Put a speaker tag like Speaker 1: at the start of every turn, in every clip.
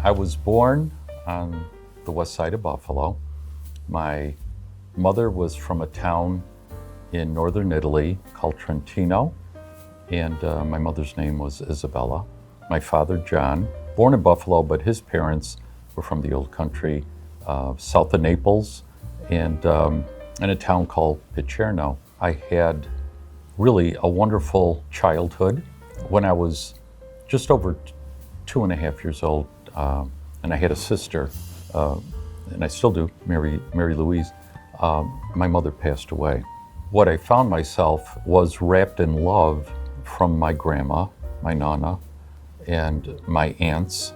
Speaker 1: I was born on the west side of Buffalo. My mother was from a town in northern Italy called Trentino, and my mother's name was Isabella. My father, John, born in Buffalo, but his parents were from the old country, south of Naples, and in a town called Picerno. I had really a wonderful childhood. When I was just over 2.5 years old, and I had a sister, and I still do, Mary Louise, my mother passed away. What I found myself was wrapped in love from my grandma, my nana, and my aunts,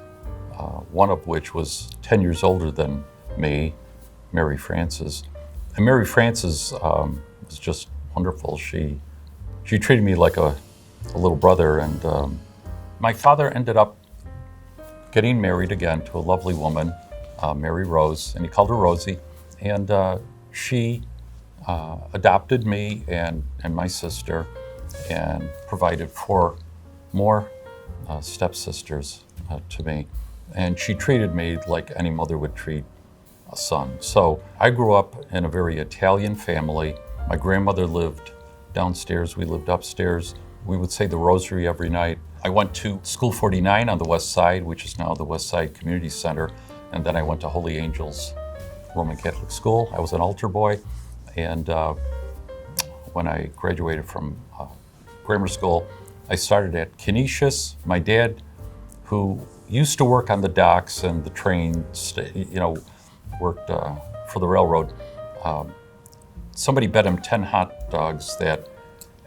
Speaker 1: one of which was 10 years older than me, Mary Frances. And Mary Frances was just wonderful. She treated me like a little brother, and my father ended up getting married again to a lovely woman, Mary Rose, and he called her Rosie, and she adopted me and my sister and provided 4 more stepsisters to me. And she treated me like any mother would treat a son. So I grew up in a very Italian family. My grandmother lived downstairs, we lived upstairs. We would say the rosary every night. I went to School 49 on the west side, which is now the West Side Community Center, and then I went to Holy Angels Roman Catholic School. I was an altar boy, and when I graduated from grammar school, I started at Canisius. My dad, who used to work on the docks and the train, worked for the railroad, somebody bet him 10 hot dogs that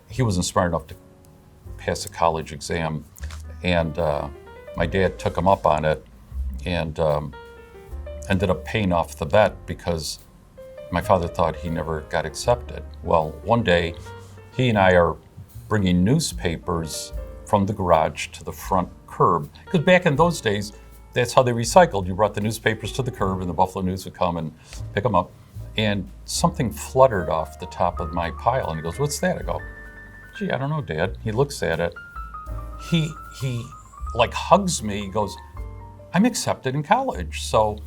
Speaker 1: he wasn't smart enough to pass a college exam, and my dad took him up on it and ended up paying off the bet because my father thought he never got accepted. Well, one day he and I are bringing newspapers from the garage to the front curb, because back in those days that's how they recycled. You brought the newspapers to the curb and the Buffalo News would come and pick them up, and something fluttered off the top of my pile, and he goes, "What's that?" I go, "Gee, I don't know, Dad." He looks at it. He like hugs me. He goes, "I'm accepted in college." So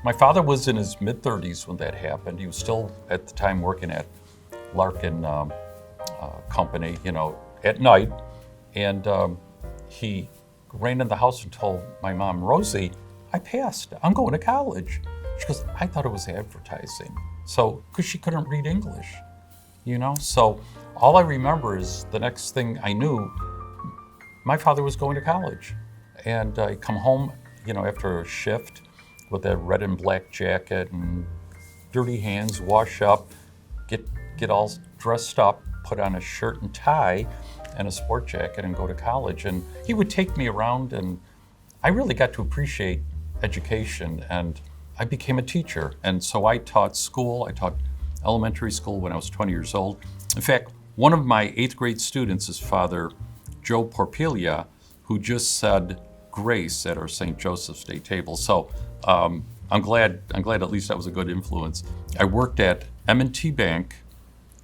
Speaker 1: my father was in his mid-30s when that happened. He was still at the time working at Larkin Company, at night. And he ran in the house and told my mom, "Rosie, I passed. I'm going to college." She goes, "I thought it was advertising." So, because she couldn't read English, So all I remember is the next thing I knew, my father was going to college. And I come home, after a shift with a red and black jacket and dirty hands, wash up, get all dressed up, put on a shirt and tie and a sport jacket and go to college. And he would take me around, and I really got to appreciate education, and I became a teacher. And so I taught school. I taught elementary school when I was 20 years old. In fact, one of my 8th grade students is Father Joe Porpiglia, who just said grace at our St. Joseph's Day table. So I'm glad at least that was a good influence. I worked at M&T Bank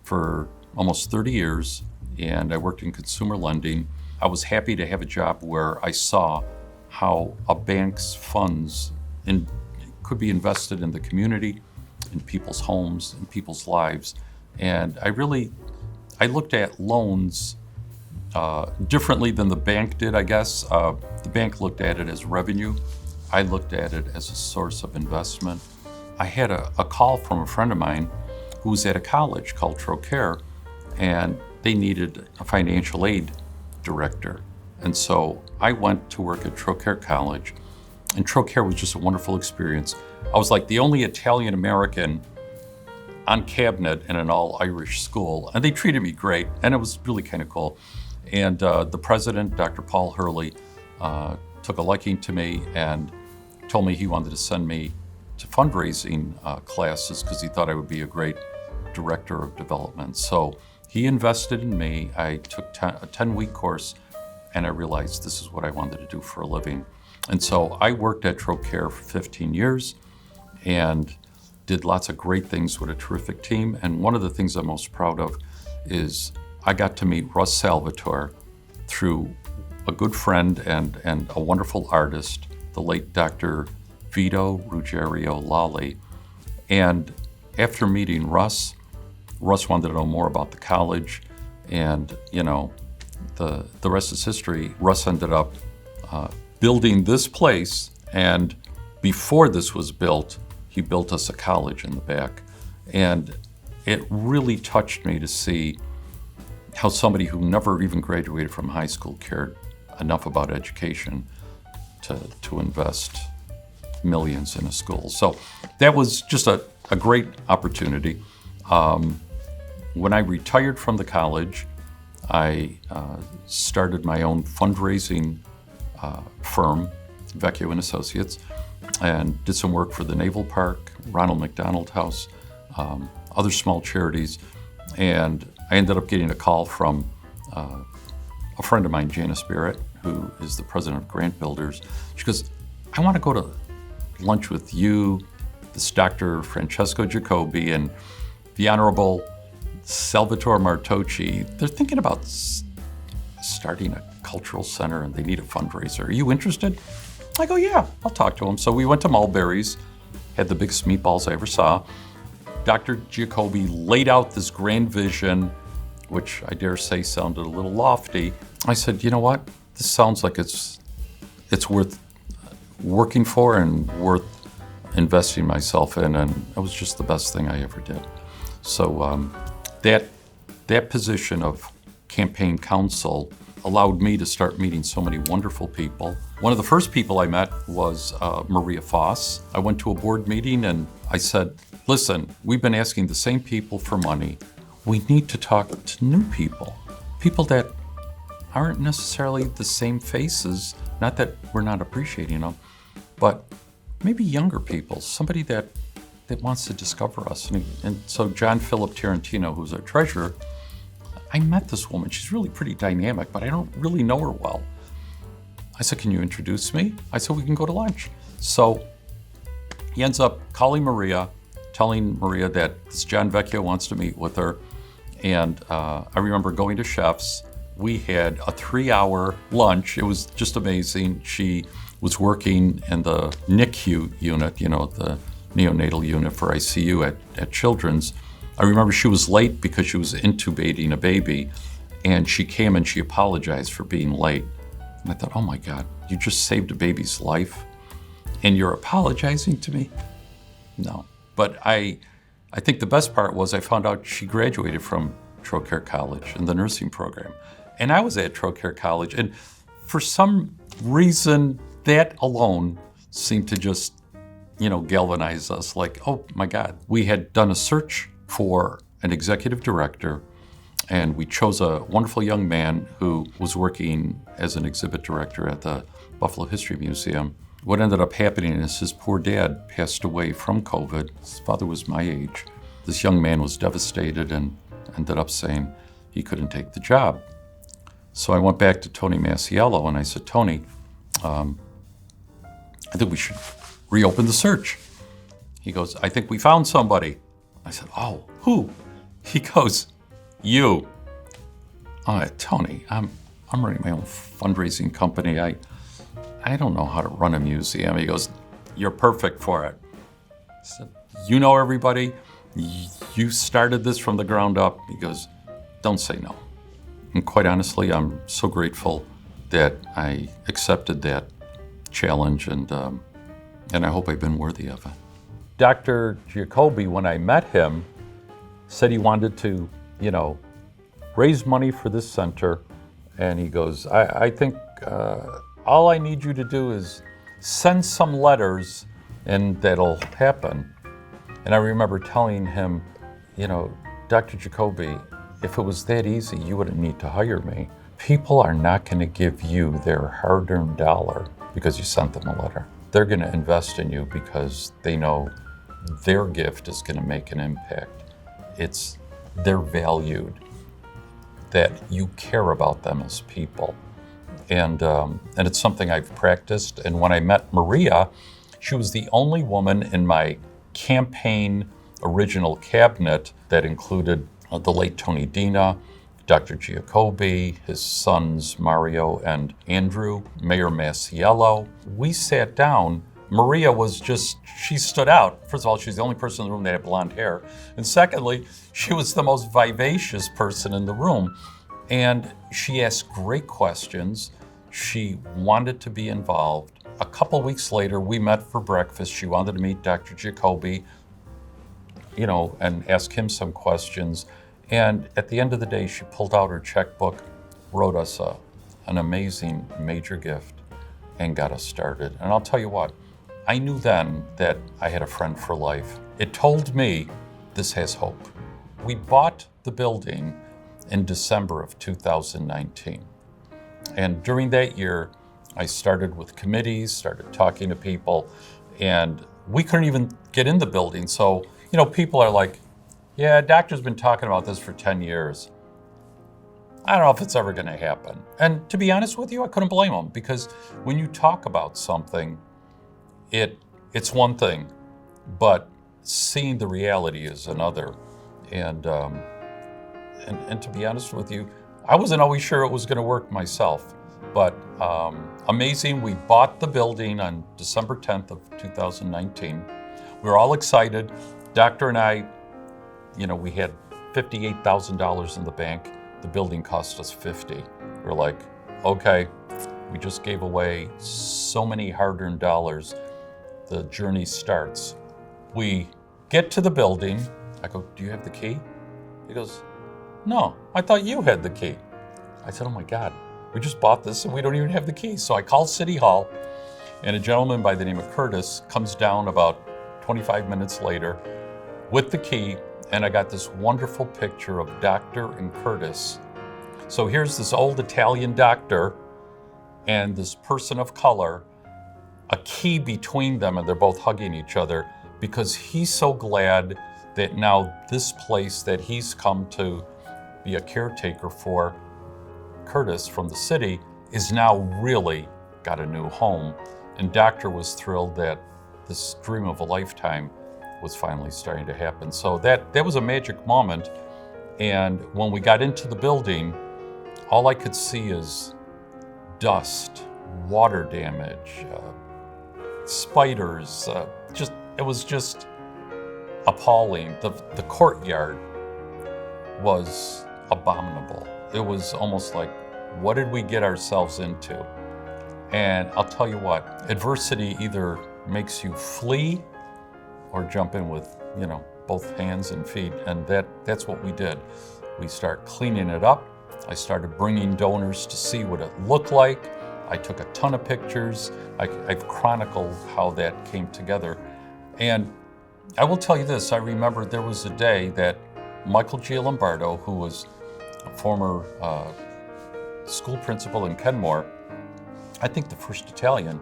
Speaker 1: for almost 30 years, and I worked in consumer lending. I was happy to have a job where I saw how a bank's funds could be invested in the community, in people's homes, in people's lives. And I looked at loans differently than the bank did, I guess. The bank looked at it as revenue. I looked at it as a source of investment. I had a call from a friend of mine who was at a college called Trocaire, and they needed a financial aid director. And so I went to work at Trocaire College, and Trocaire was just a wonderful experience. I was like the only Italian American on cabinet in an all-Irish school, and they treated me great, and it was really kind of cool. And the president, Dr. Paul Hurley, took a liking to me and told me he wanted to send me to fundraising classes because he thought I would be a great director of development. So he invested in me. I took a 10-week course, and I realized this is what I wanted to do for a living. And so I worked at Trocaire for 15 years and did lots of great things with a terrific team. And one of the things I'm most proud of is I got to meet Russ Salvatore through a good friend and a wonderful artist, the late Dr. Vito Ruggiero Lally. And after meeting Russ wanted to know more about the college, and the rest is history. Russ ended up building this place, and before this was built, he built us a college in the back. And it really touched me to see how somebody who never even graduated from high school cared enough about education to invest millions in a school. So that was just a great opportunity. When I retired from the college, I started my own fundraising firm, Vecchio and Associates, and did some work for the Naval Park, Ronald McDonald House, other small charities. And I ended up getting a call from a friend of mine, Janice Barrett, who is the president of Grant Builders. She goes, I want to go to lunch with you, this Dr. Francesco Jacobi, and the Honorable Salvatore Martocci. They're thinking about starting a cultural center and they need a fundraiser. Are you interested? I go, yeah, I'll talk to him. So we went to Mulberry's, had the biggest meatballs I ever saw. Dr. Jacobi laid out this grand vision, which I dare say sounded a little lofty. I said, you know what? This sounds like it's worth working for and worth investing myself in, and it was just the best thing I ever did. So that position of campaign counsel allowed me to start meeting so many wonderful people. One of the first people I met was Maria Foss. I went to a board meeting and I said, listen, we've been asking the same people for money. We need to talk to new people that aren't necessarily the same faces, not that we're not appreciating them, but maybe younger people, somebody that wants to discover us. And so John Philip Tarantino, who's our treasurer, I met this woman. She's really pretty dynamic, but I don't really know her well. I said, can you introduce me? I said, we can go to lunch. So he ends up calling Maria, telling Maria that this John Vecchio wants to meet with her. And I remember going to Chef's. We had a 3-hour lunch. It was just amazing. She was working in the NICU unit, the neonatal unit for ICU at Children's. I remember she was late because she was intubating a baby, and she came and she apologized for being late. And I thought, oh my God, you just saved a baby's life and you're apologizing to me? No. But I think the best part was I found out she graduated from Trocaire College in the nursing program. And I was at Trocaire College, and for some reason, that alone seemed to just, galvanize us. Like, oh my God. We had done a search for an executive director, and we chose a wonderful young man who was working as an exhibit director at the Buffalo History Museum. What ended up happening is his poor dad passed away from COVID. His father was my age. This young man was devastated and ended up saying he couldn't take the job. So I went back to Tony Masiello and I said, Tony, I think we should reopen the search. He goes, I think we found somebody. I said, oh, who? He goes, you. Tony, I'm running my own fundraising company. I don't know how to run a museum. He goes, you're perfect for it. I said, you know everybody. You started this from the ground up. He goes, don't say no. And quite honestly, I'm so grateful that I accepted that challenge, and I hope I've been worthy of it. Dr. Jacobi, when I met him, said he wanted to, raise money for this center. And he goes, I think all I need you to do is send some letters and that'll happen. And I remember telling him, Dr. Jacobi, if it was that easy, you wouldn't need to hire me. People are not going to give you their hard-earned dollar because you sent them a letter. They're going to invest in you because they know their gift is going to make an impact. They're valued, that you care about them as people. And it's something I've practiced. And when I met Maria, she was the only woman in my campaign original cabinet that included the late Tony Dina, Dr. Giacobbe, his sons Mario and Andrew, Mayor Masiello. We sat down. Maria she stood out. First of all, she's the only person in the room that had blonde hair. And secondly, she was the most vivacious person in the room. And she asked great questions. She wanted to be involved. A couple weeks later, we met for breakfast. She wanted to meet Dr. Giacobbe, and ask him some questions. And at the end of the day, she pulled out her checkbook, wrote us an amazing major gift, and got us started. And I'll tell you what, I knew then that I had a friend for life. It told me this has hope. We bought the building in December of 2019. And during that year, I started with committees, started talking to people, and we couldn't even get in the building. So, people are like, yeah, doctor's been talking about this for 10 years. I don't know if it's ever going to happen. And to be honest with you, I couldn't blame them, because when you talk about something, it's one thing, but seeing the reality is another. And to be honest with you, I wasn't always sure it was going to work myself. But amazing, we bought the building on December 10th of 2019. We were all excited. Doctor and I, we had $58,000 in the bank. The building cost us $50,000. We're like, okay, we just gave away so many hard-earned dollars. The journey starts. We get to the building. I go, do you have the key? He goes, no, I thought you had the key. I said, oh my God, we just bought this and we don't even have the key. So I called City Hall, and a gentleman by the name of Curtis comes down about 25 minutes later with the key, and I got this wonderful picture of Doctor and Curtis. So here's this old Italian doctor and this person of color, a key between them, and they're both hugging each other because he's so glad that now this place that he's come to be a caretaker for, Curtis from the city, is now really got a new home. And Doctor was thrilled that this dream of a lifetime was finally starting to happen. So that was a magic moment. And when we got into the building, all I could see is dust, water damage, spiders. It was just appalling. The courtyard was abominable. It was almost like, what did we get ourselves into? And I'll tell you what, adversity either makes you flee or jump in with, both hands and feet. And that's what we did. We started cleaning it up. I started bringing donors to see what it looked like. I took a ton of pictures. I've chronicled how that came together. And I will tell you this, I remember there was a day that Michael G. Lombardo, who was a former school principal in Kenmore, I think the first Italian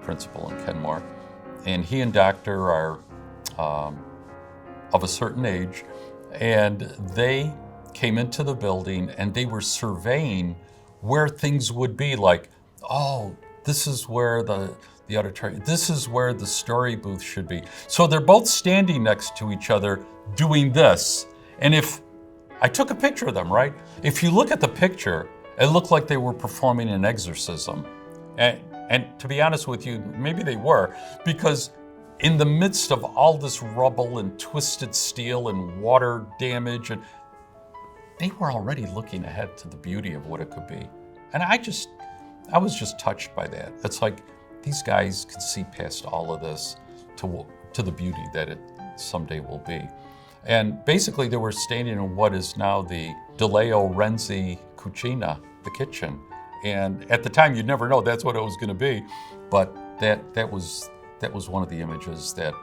Speaker 1: principal in Kenmore, and he and Doctor are of a certain age, and they came into the building and they were surveying where things would be, like, oh, this is where the auditorium, this is where the story booth should be. So they're both standing next to each other doing this. And if I took a picture of them, right? If you look at the picture, it looked like they were performing an exorcism. And to be honest with you, maybe they were, because in the midst of all this rubble and twisted steel and water damage, and they were already looking ahead to the beauty of what it could be. And I was just touched by that. It's like these guys could see past all of this to the beauty that it someday will be. And basically they were standing in what is now the De Leo Renzi Cucina, the kitchen. And at the time you'd never know that's what it was going to be. But that was one of the images that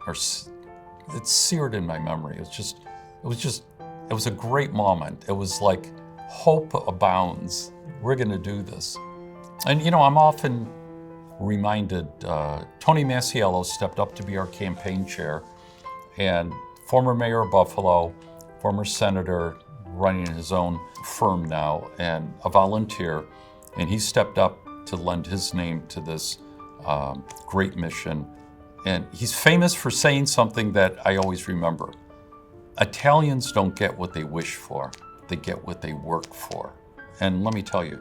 Speaker 1: it's seared in my memory. It was a great moment. It was like hope abounds. We're going to do this. And I'm often reminded, Tony Masiello stepped up to be our campaign chair, and former mayor of Buffalo, former senator, running his own firm now, and a volunteer, and he stepped up to lend his name to this great mission. And he's famous for saying something that I always remember. Italians don't get what they wish for. they get what they work for. And let me tell you,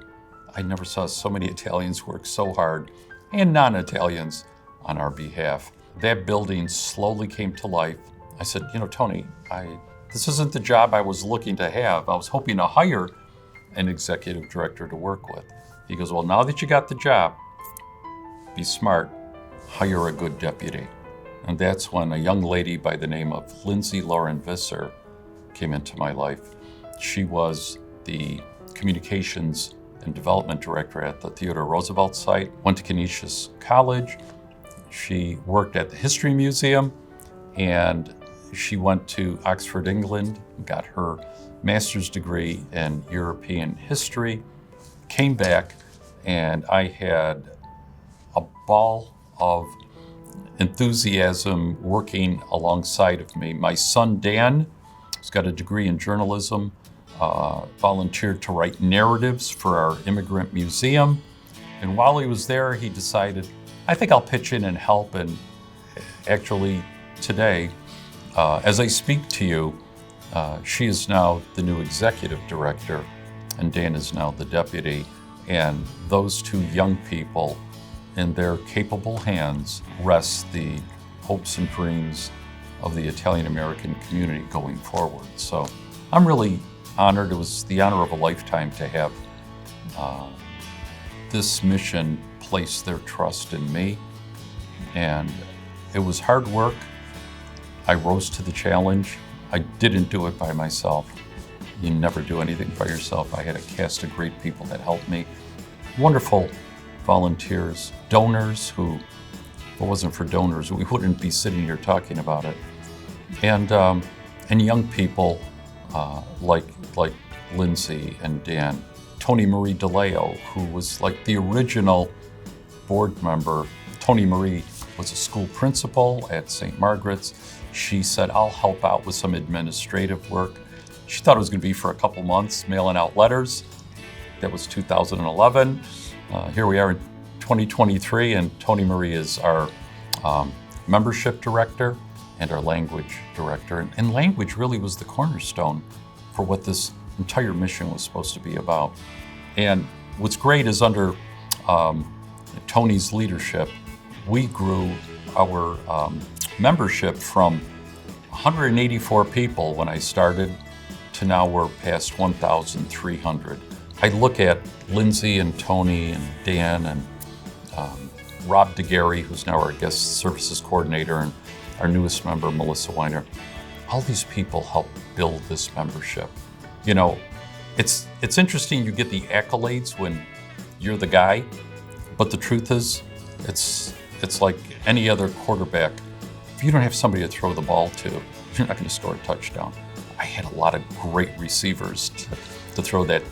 Speaker 1: I never saw so many Italians work so hard, and non-Italians, on our behalf. That building slowly came to life. I said, Tony, this isn't the job I was looking to have. I was hoping to hire an executive director to work with. He goes, well, now that you got the job, be smart, hire a good deputy. And that's when a young lady by the name of Lindsay Lauren Visser came into my life. She was the communications and development director at the Theodore Roosevelt site, went to Canisius College. She worked at the History Museum, and she went to Oxford, England, got her master's degree in European history, came back, and I had a ball of enthusiasm working alongside of me. My son, Dan, has got a degree in journalism, volunteered to write narratives for our immigrant museum. And while he was there, he decided, I think I'll pitch in and help. And actually today, as I speak to you, she is now the new executive director, and Dan is now the deputy. And those two young people, in their capable hands, rest the hopes and dreams of the Italian-American community going forward. So I'm really honored. It was the honor of a lifetime to have this mission place their trust in me. And it was hard work. I rose to the challenge. I didn't do it by myself. You never do anything by yourself. I had a cast of great people that helped me. Wonderful volunteers, donors who, if it wasn't for donors, we wouldn't be sitting here talking about it. And young people like Lindsay and Dan. Tony Marie DeLeo, who was like the original board member. Tony Marie was a school principal at St. Margaret's. She said, I'll help out with some administrative work. She thought it was going to be for a couple months, mailing out letters. That was 2011. Here we are in 2023, and Tony Marie is our membership director and our language director. And language really was the cornerstone for what this entire mission was supposed to be about. And what's great is under Tony's leadership, we grew our membership from 184 people when I started to now we're past 1,300. I look at Lindsay and Tony and Dan and Rob DeGarry, who's now our guest services coordinator, and our newest member, Melissa Weiner. All these people help build this membership. It's interesting you get the accolades when you're the guy, but the truth is, it's like any other quarterback. If you don't have somebody to throw the ball to, you're not going to score a touchdown. I had a lot of great receivers to throw that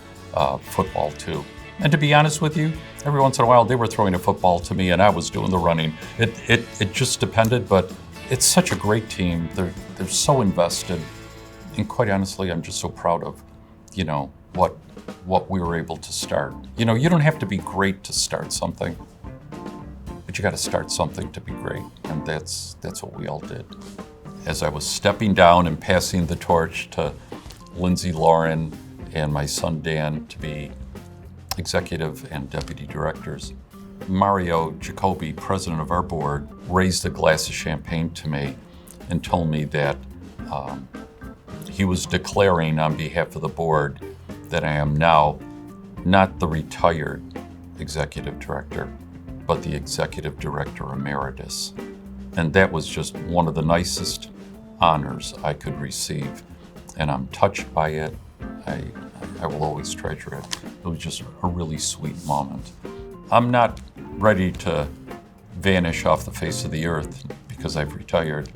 Speaker 1: football to. And to be honest with you, every once in a while they were throwing a football to me and I was doing the running. It just depended, but it's such a great team. They're so invested. And quite honestly, I'm just so proud of, what we were able to start. You don't have to be great to start something, but you got to start something to be great. And that's what we all did. As I was stepping down and passing the torch to Lindsay Lauren and my son Dan to be executive and deputy directors, Mario Jacobi, president of our board, raised a glass of champagne to me and told me that he was declaring on behalf of the board that I am now not the retired executive director, but the executive director emeritus. And that was just one of the nicest honors I could receive. And I'm touched by it. I will always treasure it. It was just a really sweet moment. I'm not ready to vanish off the face of the earth because I've retired.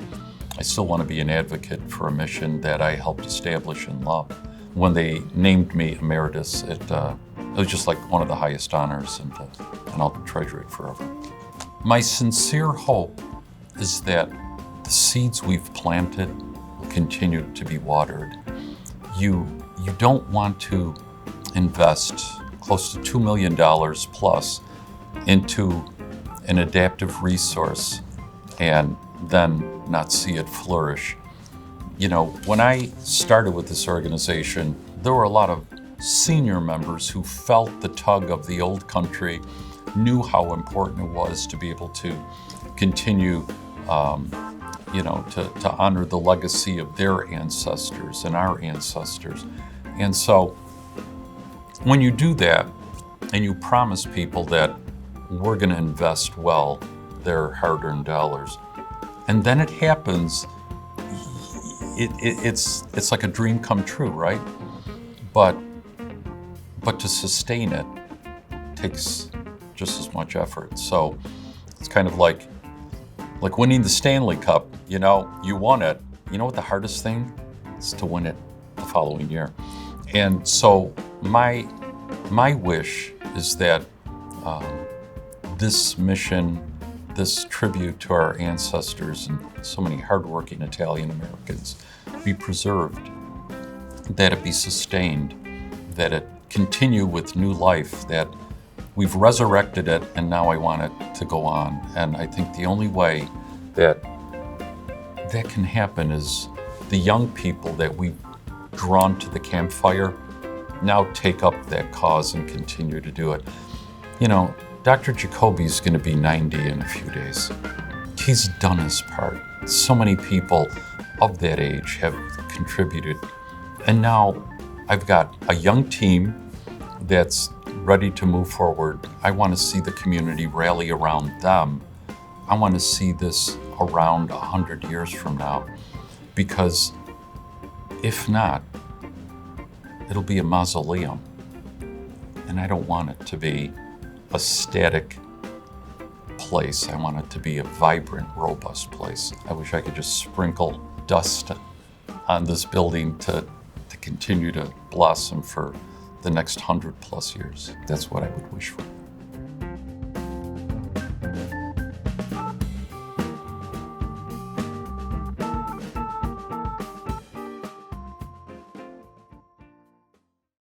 Speaker 1: I still want to be an advocate for a mission that I helped establish and love. When they named me emeritus, it was just like one of the highest honors, and I'll treasure it forever. My sincere hope is that the seeds we've planted will continue to be watered. You don't want to invest close to $2 million plus into an adaptive resource and then not see it flourish. When I started with this organization, there were a lot of senior members who felt the tug of the old country, knew how important it was to be able to continue, to honor the legacy of their ancestors and our ancestors. And so when you do that and you promise people that we're going to invest well their hard-earned dollars, and then it happens, it's like a dream come true, right? But to sustain it takes just as much effort. So it's kind of like winning the Stanley Cup. You won it. You know what the hardest thing is? To win it the following year. And so my wish is that this mission, this tribute to our ancestors and so many hardworking Italian Americans be preserved, that it be sustained, that it continue with new life, that we've resurrected it and now I want it to go on. And I think the only way that can happen is the young people that we've drawn to the campfire now take up that cause and continue to do it. Dr. Jacoby's going to be 90 in a few days. He's done his part. So many people of that age have contributed. And now I've got a young team that's ready to move forward. I want to see the community rally around them. I want to see this around 100 years from now, because if not, it'll be a mausoleum. And I don't want it to be a static place. I want it to be a vibrant, robust place. I wish I could just sprinkle dust on this building to continue to blossom for the next 100+ years. That's what I would wish for.